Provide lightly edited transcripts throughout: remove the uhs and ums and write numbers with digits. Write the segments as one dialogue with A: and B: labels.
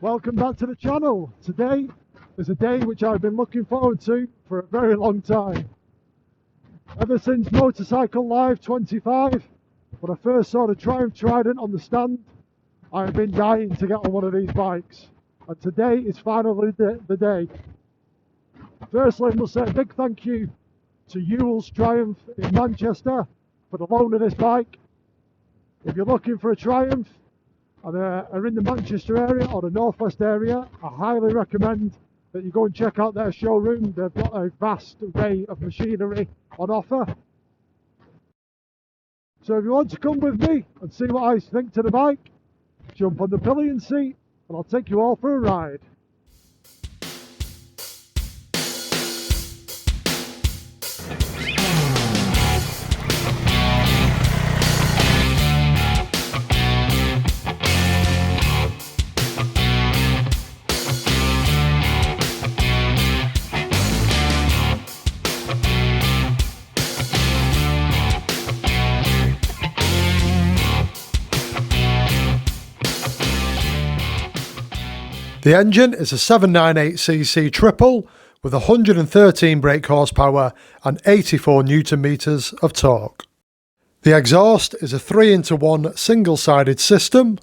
A: Welcome back to the channel. Today is a day which I've been looking forward to for a very long time. Ever since Motorcycle Live 25, when I first saw the Triumph Trident on the stand, I have been dying to get on one of these bikes. And today is finally the day. Firstly, I must say a big thank you to Ewell's Triumph in Manchester for the loan of this bike. If you're looking for a Triumph and are in the Manchester area or the Northwest area, I highly recommend that you go and check out their showroom. They've got a vast array of machinery on offer. So if you want to come with me and see what I think to the bike, jump on the pillion seat and I'll take you all for a ride.
B: The engine is a 798cc triple with 113 brake horsepower and 84 newton meters of torque. The exhaust is a 3-into-1 single-sided system.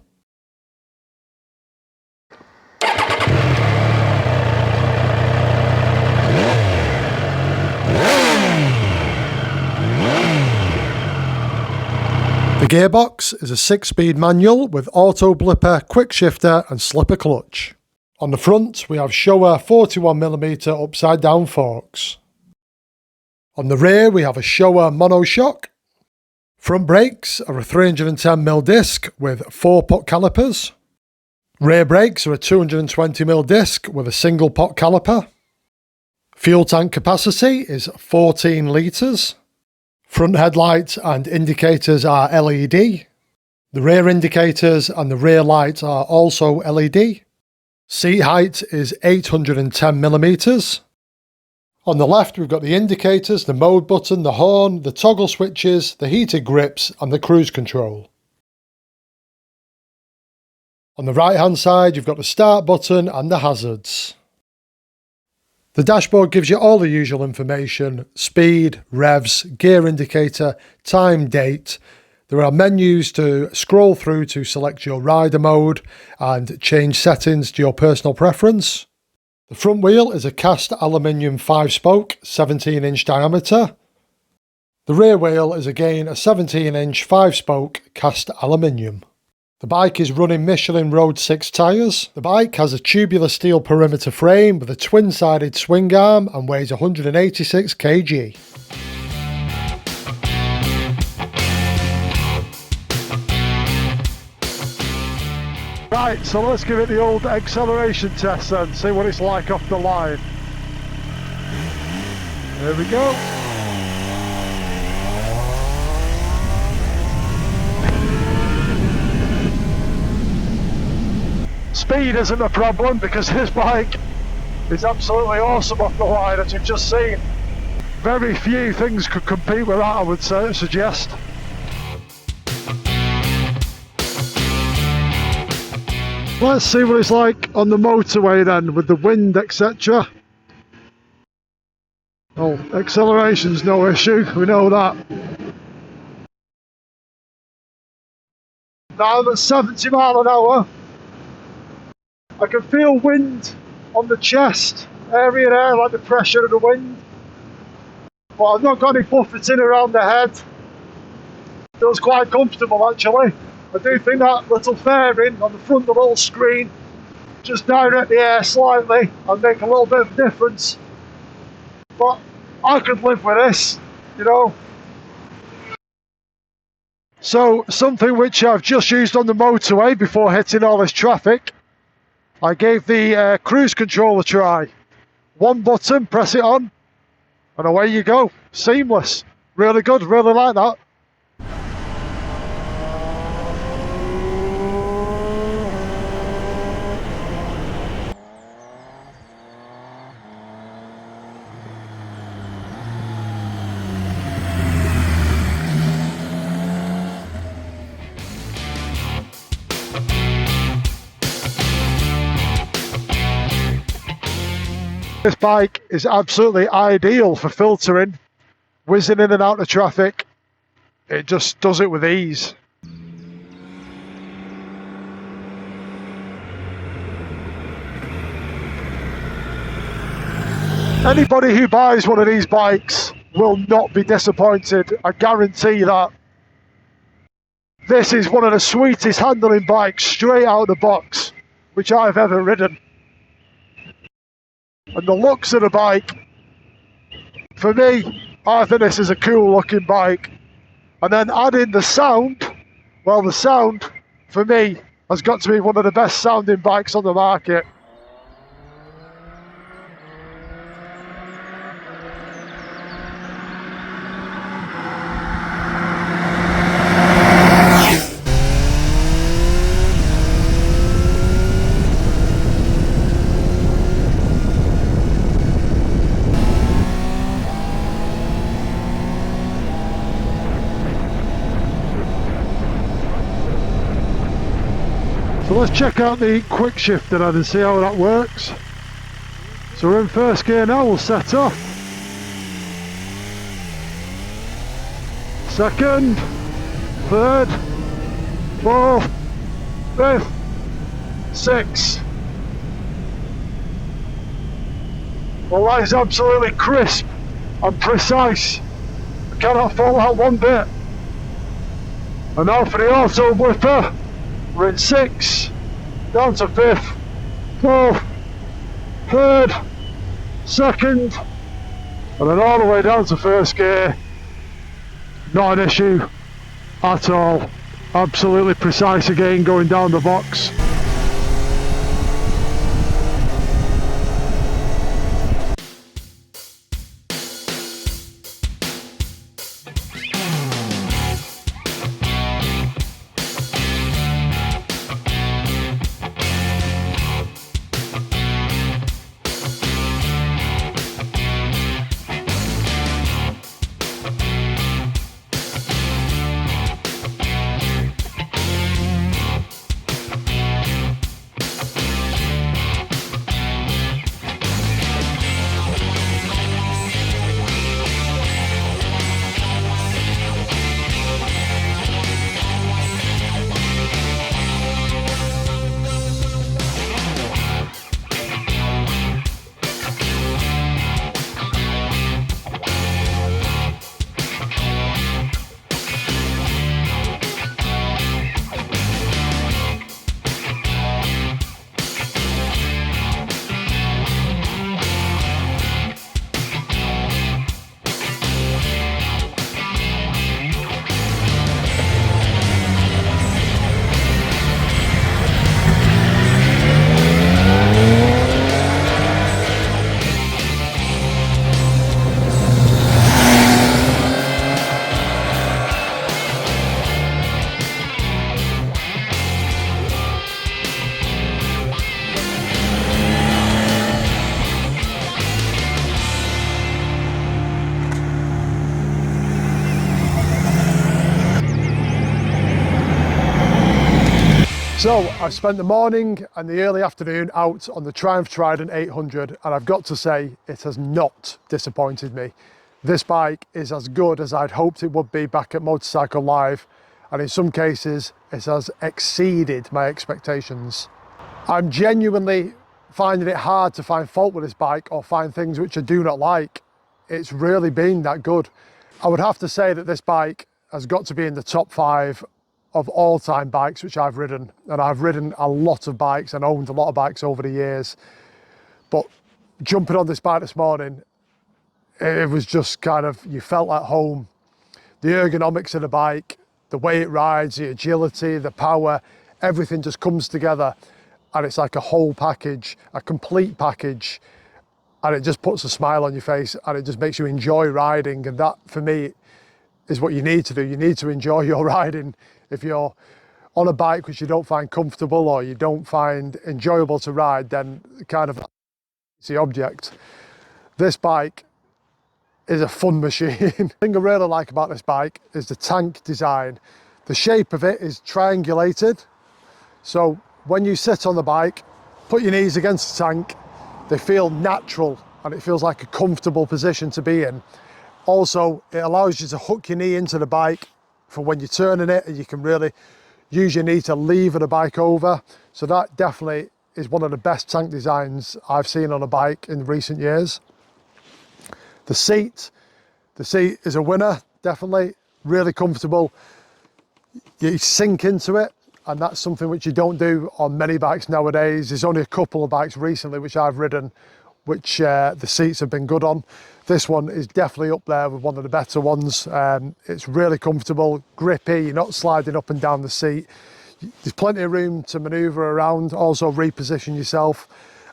B: The gearbox is a 6-speed manual with auto blipper, quick shifter and slipper clutch. On the front we have Showa 41mm upside down forks. On the rear we have a Showa monoshock. Front brakes are a 310mm disc with 4 pot calipers. Rear brakes are a 220mm disc with a single pot caliper. Fuel tank capacity is 14 litres. Front headlights and indicators are LED. The rear indicators and the rear lights are also LED. Seat height is 810mm. On the left we've got the indicators, the mode button, the horn, the toggle switches, the heated grips and the cruise control. On the right hand side you've got the start button and the hazards. The dashboard gives you all the usual information: speed, revs, gear indicator, time, date. There are menus to scroll through to select your rider mode and change settings to your personal preference. The front wheel is a cast aluminium 5-spoke, 17-inch diameter. The rear wheel is again a 17-inch 5-spoke cast aluminium. The bike is running Michelin Road 6 tyres. The bike has a tubular steel perimeter frame with a twin-sided swing arm and weighs 186 kg.
A: Right, so let's give it the old acceleration test and see what it's like off the line. There we go. Speed isn't a problem because this bike is absolutely awesome off the line, as you've just seen. Very few things could compete with that, I would suggest. Let's see what it's like on the motorway then, with the wind, etc. Oh, acceleration's no issue, we know that. Now I'm at 70 miles an hour. I can feel wind on the chest area there, like the pressure of the wind. But I've not got any buffeting around the head. Feels quite comfortable actually. I do think that little fairing on the front of the little screen, just direct the air slightly and make a little bit of a difference. But I could live with this, you know. So something which I've just used on the motorway before hitting all this traffic, I gave the cruise control a try. One button, press it on, and away you go. Seamless. Really good, really like that. This bike is absolutely ideal for filtering, whizzing in and out of traffic. It just does it with ease. Anybody who buys one of these bikes will not be disappointed, I guarantee that. This is one of the sweetest handling bikes straight out of the box which I've ever ridden. And the looks of the bike, for me, I think this is a cool looking bike. And then adding the sound, well, the sound for me has got to be one of the best sounding bikes on the market. So let's check out the quick shifter then and see how that works. So we're in first gear now, we'll set off. Second, third, fourth, fifth, sixth. Well, that is absolutely crisp and precise. I cannot fall out one bit. And now for the auto blipper. We're in sixth, down to fifth, fourth, third, second, and then all the way down to first gear. Not an issue at all. Absolutely precise again going down the box. So I've spent the morning and the early afternoon out on the Triumph Trident 800, and I've got to say it has not disappointed me. This bike is as good as I'd hoped it would be back at Motorcycle Live, and in some cases it has exceeded my expectations. I'm genuinely finding it hard to find fault with this bike or find things which I do not like. It's really been that good. I would have to say that this bike has got to be in the top 5 of all-time bikes which I've ridden, and I've ridden a lot of bikes and owned a lot of bikes over the years, but jumping on this bike this morning, it was just kind of, you felt at home. The ergonomics of the bike, the way it rides, the agility, the power, everything just comes together, and it's like a whole package, a complete package, and it just puts a smile on your face and it just makes you enjoy riding. And that for me is what you need to do. You need to enjoy your riding. If you're on a bike which you don't find comfortable or you don't find enjoyable to ride, then kind of it's the object. This bike is a fun machine. The thing I really like about this bike is the tank design. The shape of it is triangulated, so when you sit on the bike, put your knees against the tank, they feel natural
B: and it feels like a comfortable position to be in. Also, it allows you to hook your knee into the bike for when you're turning it, and you can really use your knee to lever the bike over. So that definitely is one of the best tank designs I've seen on a bike in recent years. The seat is a winner, definitely, really comfortable. You sink into it, and that's something which you don't do on many bikes nowadays. There's only a couple of bikes recently which I've ridden which the seats have been good on. This one is definitely up there with one of the better ones. It's really comfortable, grippy, you're not sliding up and down the seat. There's plenty of room to manoeuvre around, also reposition yourself.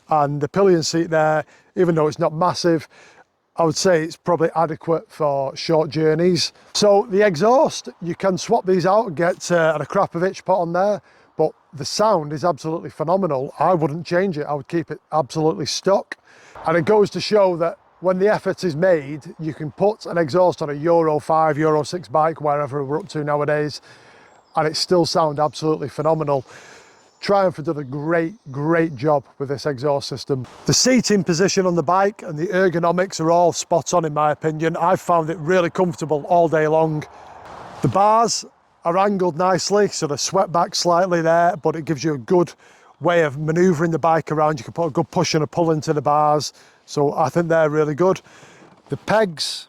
B: And the pillion seat there, even though it's not massive, I would say it's probably adequate for short journeys. So the exhaust, you can swap these out and get a Krapovich put on there, but the sound is absolutely phenomenal. I wouldn't change it, I would keep it absolutely stock. And it goes to show that when the effort is made, you can put an exhaust on a Euro 5, Euro 6 bike, wherever we're up to nowadays, and it still sounds absolutely phenomenal. Triumph have done a great job with this exhaust system. The seating position on the bike and the ergonomics are all spot on in my opinion. I've found it really comfortable all day long. The bars are angled nicely, so they're swept back slightly there, but it gives you a good way of manoeuvring the bike around. You can put a good push and a pull into the bars, so I think they're really good. The pegs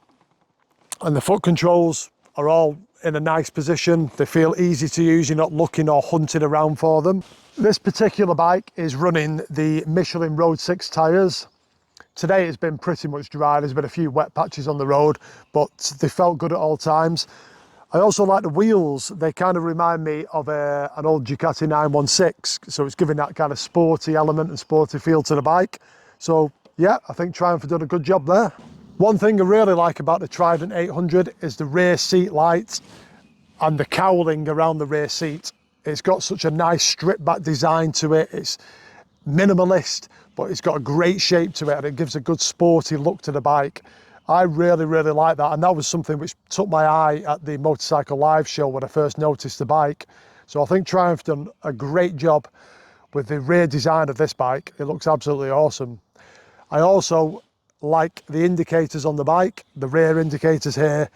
B: and the foot controls are all in a nice position. They feel easy to use, you're not looking or hunting around for them. This particular bike is running the Michelin Road 6 tyres. Today it's been pretty much dry, there's been a few wet patches on the road, but they felt good at all times. I also like the wheels. They kind of remind me of an old Ducati 916, so it's giving that kind of sporty element and sporty feel to the bike. So yeah, I think Triumph have done a good job there. One thing I really like about the Trident 800 is the rear seat light and the cowling around the rear seat. It's got such a nice strip back design to it. It's minimalist, but it's got a great shape to it, and it gives a good sporty look to the bike. I really like that, and that was something which took my eye at the Motorcycle Live show when I first noticed the bike. So I think Triumph done a great job with the rear design of this bike. It looks absolutely awesome. I also like the indicators on the bike, the rear indicators here,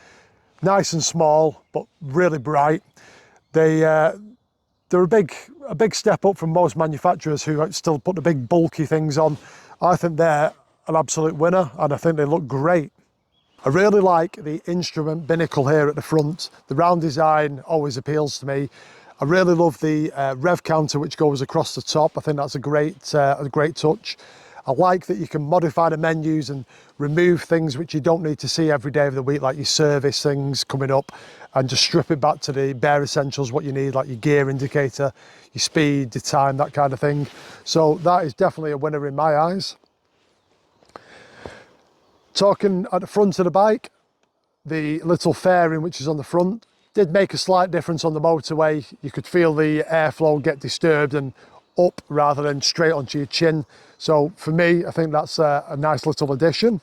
B: nice and small but really bright. They're a big step up from most manufacturers who still put the big bulky things on. I think they're an absolute winner, and I think they look great. I really like the instrument binnacle here at the front. The round design always appeals to me. I really love the rev counter which goes across the top. I think that's a great touch. I like that you can modify the menus and remove things which you don't need to see every day of the week, like your service things coming up, and just strip it back to the bare essentials, what you need, like your gear indicator, your speed, your time, that kind of thing. So that is definitely a winner in my eyes. Talking at the front of the bike, the little fairing which is on the front did make a slight difference on the motorway. You could feel the airflow get disturbed and up rather than straight onto your chin. So for me, I think that's a nice little addition.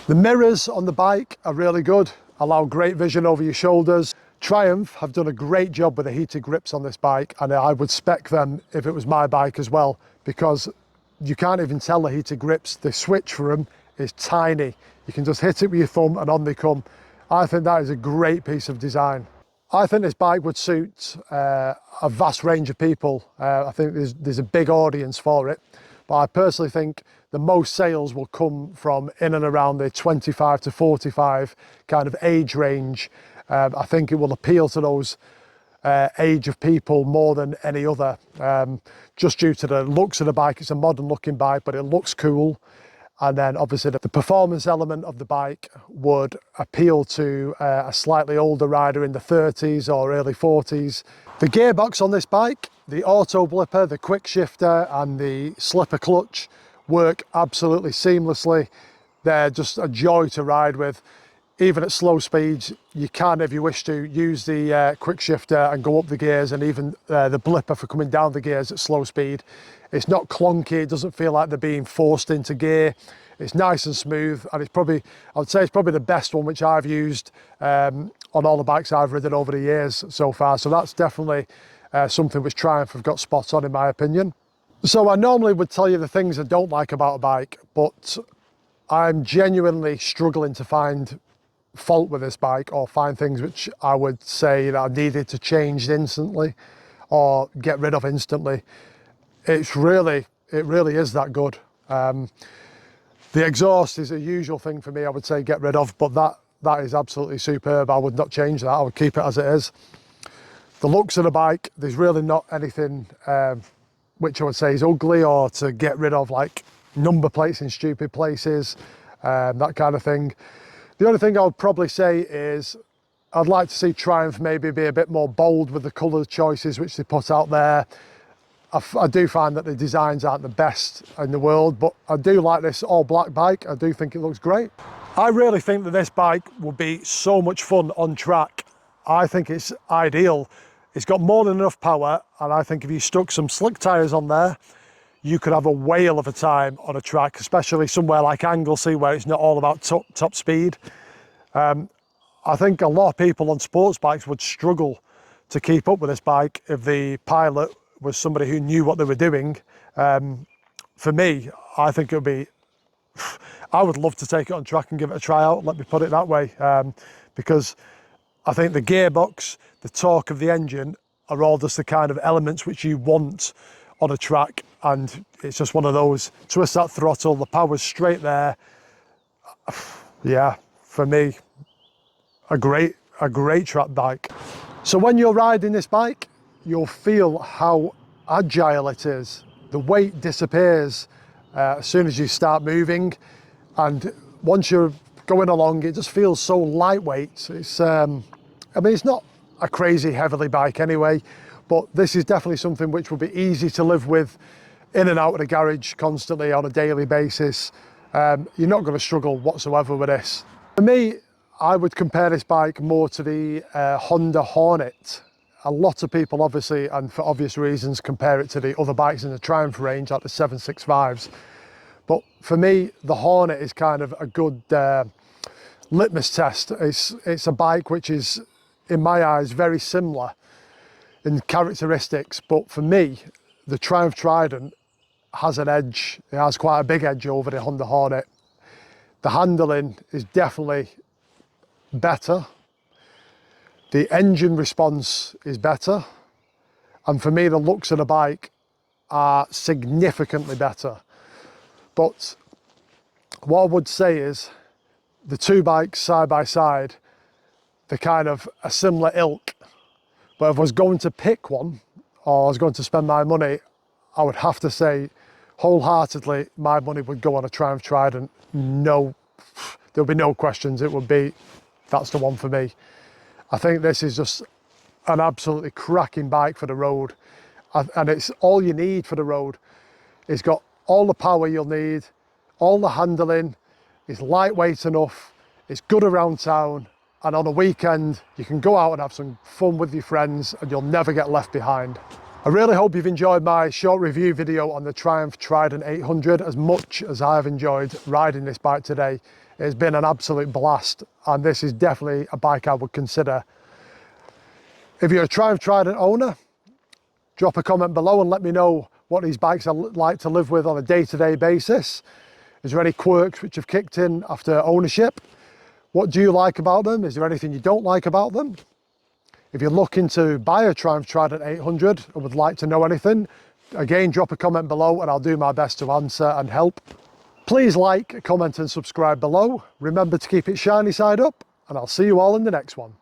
B: The mirrors on the bike are really good, allow great vision over your shoulders. Triumph have done a great job with the heated grips on this bike, and I would spec them if it was my bike as well, because you can't even tell the heated grips. The switch for them is tiny. You can just hit it with your thumb and on they come. I think that is a great piece of design. I think this bike would suit a vast range of people. I think there's a big audience for it, but I personally think the most sales will come from in and around the 25 to 45 kind of age range. I think it will appeal to those age of people more than any other, just due to the looks of the bike. It's a modern looking bike, but it looks cool. And then obviously the performance element of the bike would appeal to a slightly older rider in the 30s or early 40s. The gearbox on this bike, the auto blipper, the quick shifter and the slipper clutch work absolutely seamlessly. They're just a joy to ride with. Even at slow speeds, you can, if you wish to, use the quick shifter and go up the gears, and even the blipper for coming down the gears at slow speed. It's not clunky, it doesn't feel like they're being forced into gear. It's nice and smooth, and it's probably, I would say it's probably the best one which I've used on all the bikes I've ridden over the years so far. So that's definitely something which Triumph have got spot on in my opinion. So I normally would tell you the things I don't like about a bike, but I'm genuinely struggling to find fault with this bike or find things which I would say that I needed to change instantly or get rid of instantly. It really is that good. The exhaust is a usual thing for me, I would say get rid of, but that is absolutely superb. I would not change that, I would keep it as it is. The looks of the bike, there's really not anything which I would say is ugly or to get rid of, like number plates in stupid places, that kind of thing. The only thing I would probably say is I'd like to see Triumph maybe be a bit more bold with the colour choices which they put out there. I do find that the designs aren't the best in the world, but I do like this all black bike. I do think it looks great. I really think that this bike will be so much fun on track. I think it's ideal. It's got more than enough power, and I think if you stuck some slick tyres on there, you could have a whale of a time on a track, especially somewhere like Anglesey where it's not all about top speed. I think a lot of people on sports bikes would struggle to keep up with this bike if the pilot was somebody who knew what they were doing. For me, I think it would be, I would love to take it on track and give it a try out, let me put it that way, because I think the gearbox, the torque of the engine are all just the kind of elements which you want on a track, and it's just one of those, twist that throttle, the power's straight there. Yeah, for me, a great track bike. So when you're riding this bike, you'll feel how agile it is. The weight disappears as soon as you start moving, and once you're going along, it just feels so lightweight. It's, I mean, it's not a crazy heavily bike anyway, but this is definitely something which will be easy to live with in and out of the garage constantly on a daily basis. You're not going to struggle whatsoever with this. For me, I would compare this bike more to the Honda Hornet. A lot of people obviously, and for obvious reasons, compare it to the other bikes in the Triumph range, like the 765s. But for me, the Hornet is kind of a good litmus test. It's a bike which is, in my eyes, very similar in characteristics. But for me, the Triumph Trident has an edge. It has quite a big edge over the Honda Hornet. The handling is definitely better. The engine response is better, and for me the looks of the bike are significantly better. But what I would say is the two bikes side by side, they're kind of a similar ilk, but if I was going to pick one or I was going to spend my money, I would have to say wholeheartedly my money would go on a Triumph Trident. No, there'll be no questions, it would be, that's the one for me. I think this is just an absolutely cracking bike for the road, and it's all you need for the road. It's got all the power you'll need, all the handling, it's lightweight enough, it's good around town, and on a weekend you can go out and have some fun with your friends and you'll never get left behind. I really hope you've enjoyed my short review video on the Triumph Trident 800 as much as I've enjoyed riding this bike today. It's been an absolute blast, and this is definitely a bike I would consider. If you're a Triumph Trident owner, drop a comment below and let me know what these bikes are like to live with on a day-to-day basis. Is there any quirks which have kicked in after ownership? What do you like about them? Is there anything you don't like about them? If you're looking to buy a Triumph Trident 800 and would like to know anything, again, drop a comment below and I'll do my best to answer and help. Please like, comment and subscribe below. Remember to keep it shiny side up, and I'll see you all in the next one.